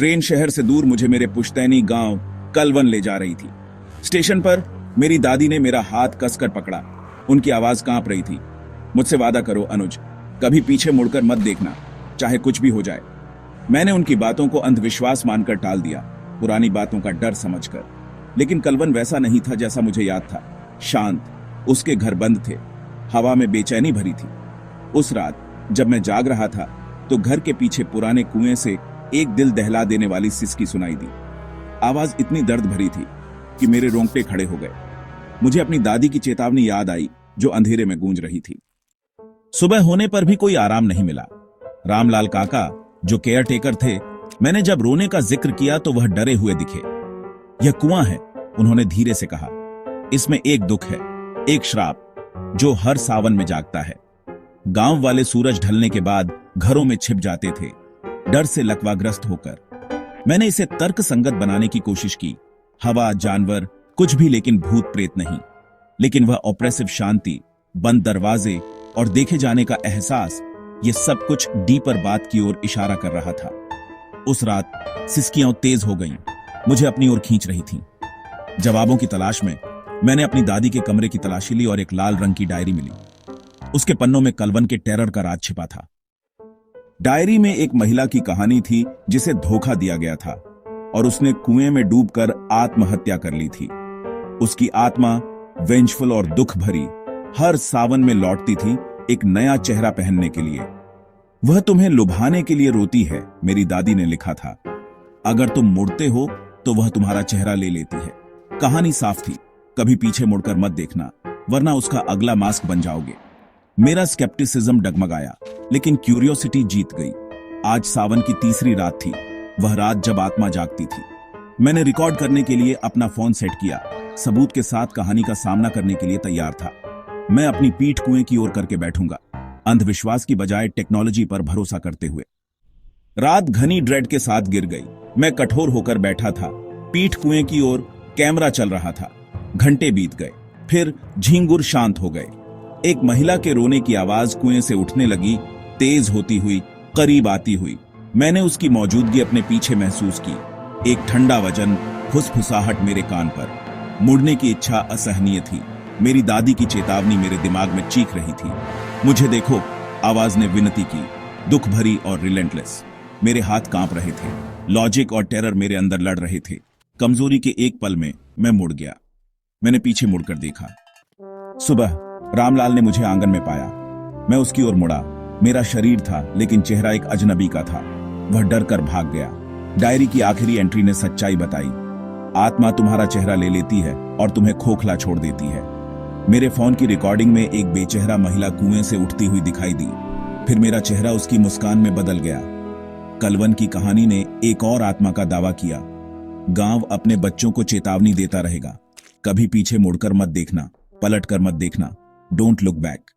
Train शहर से दूर मुझे मेरे पुश्तैनी गांव कलवन ले जा रही थी। स्टेशन पर मेरी दादी ने मेरा हाथ कसकर पकड़ा। उनकी आवाज कांप रही थी। मुझसे वादा करो अनुज, कभी पीछे मुड़कर मत देखना, चाहे कुछ भी हो जाए। मैंने उनकी बातों को अंधविश्वास मानकर टाल दिया, पुरानी बातों का डर समझकर। लेकिन कलवन वैसा नहीं था जैसा मुझे याद था। शांत, उसके घर बंद थे, हवा में बेचैनी भरी थी। उस रात जब मैं जाग रहा था तो घर के पीछे पुराने कुएं से एक दिल दहला देने वाली सिसकी सुनाई दी। आवाज इतनी दर्द भरी थी कि मेरे रोंगटे खड़े हो गए। मुझे अपनी दादी की चेतावनी याद आई जो अंधेरे में गूंज रही थी। सुबह होने पर भी कोई आराम नहीं मिला। रामलाल काका जो केयर टेकर थे, मैंने जब रोने का जिक्र किया तो वह डरे हुए दिखे। यह कुआं है, उन्होंने धीरे से कहा। इसमें एक दुख है, एक श्राप जो हर सावन में जागता है। गांव वाले सूरज ढलने के बाद घरों में छिप जाते थे, डर से लकवाग्रस्त होकर। मैंने इसे तर्क संगत बनाने की कोशिश की, हवा, जानवर, कुछ भी, लेकिन भूत प्रेत नहीं। लेकिन वह ऑप्रेसिव शांति, बंद दरवाजे और देखे जाने का एहसास, यह सब कुछ डीपर बात की ओर इशारा कर रहा था। उस रात सिसकियां तेज हो गईं, मुझे अपनी ओर खींच रही थीं। जवाबों की तलाश में मैंने अपनी दादी के कमरे की तलाशी ली और एक लाल रंग की डायरी मिली। उसके पन्नों में कलवन के टेरर का राज छिपा था। डायरी में एक महिला की कहानी थी जिसे धोखा दिया गया था और उसने कुएं में डूबकर आत्महत्या कर ली थी। उसकी आत्मा वेंजफुल और दुख भरी हर सावन में लौटती थी, एक नया चेहरा पहनने के लिए। वह तुम्हें लुभाने के लिए रोती है, मेरी दादी ने लिखा था। अगर तुम मुड़ते हो तो वह तुम्हारा चेहरा ले लेती है। कहानी साफ थी, कभी पीछे मुड़कर मत देखना, वरना उसका अगला मास्क बन जाओगे। मेरा स्केप्टिसिज्म डगमगाया, लेकिन क्यूरियोसिटी जीत गई। आज सावन की तीसरी रात थी, वह रात जब आत्मा जागती थी। मैंने रिकॉर्ड करने के लिए अपना फोन सेट किया, सबूत के साथ कहानी का सामना करने के लिए तैयार था। मैं अपनी पीठ कुएं की ओर करके बैठूंगा, अंधविश्वास की बजाय टेक्नोलॉजी पर भरोसा करते हुए। रात घनी ड्रेड के साथ गिर गई। मैं कठोर होकर बैठा था, पीठ कुएं की ओर, कैमरा चल रहा था। घंटे बीत गए, फिर झींगुर शांत हो गए। एक महिला के रोने की आवाज कुएं से उठने लगी, तेज होती हुई, करीब आती हुई। मैंने उसकी मौजूदगी अपने पीछे महसूस की। एक ठंडा वजन, फुसफुसाहट मेरे कान पर। मुड़ने की इच्छा असहनीय थी। मेरी दादी की चेतावनी मेरे दिमाग में चीख रही थी। मुझे देखो, आवाज ने विनती की, दुख भरी और रिलेंटलेस। मेरे हाथ कांप रहे थे, लॉजिक और टेरर मेरे अंदर लड़ रहे थे। कमजोरी के एक पल में मैं मुड़ गया। मैंने पीछे मुड़कर देखा। सुबह रामलाल ने मुझे आंगन में पाया। मैं उसकी ओर मुड़ा। मेरा शरीर था, लेकिन चेहरा एक अजनबी का था। वह डर कर भाग गया। डायरी की आखिरी एंट्री ने सच्चाई बताई। आत्मा तुम्हारा चेहरा ले लेती है और तुम्हें खोखला छोड़ देती है। मेरे फोन की रिकॉर्डिंग में एक बेचेहरा महिला कुएं से उठती हुई दिखाई दी। फिर मेरा चेहरा उसकी मुस्कान में बदल गया। कलवन की कहानी ने एक और आत्मा का दावा किया। गांव अपने बच्चों को चेतावनी देता रहेगा, कभी पीछे मुड़कर मत देखना, पलट कर मत देखना, डोंट लुक बैक।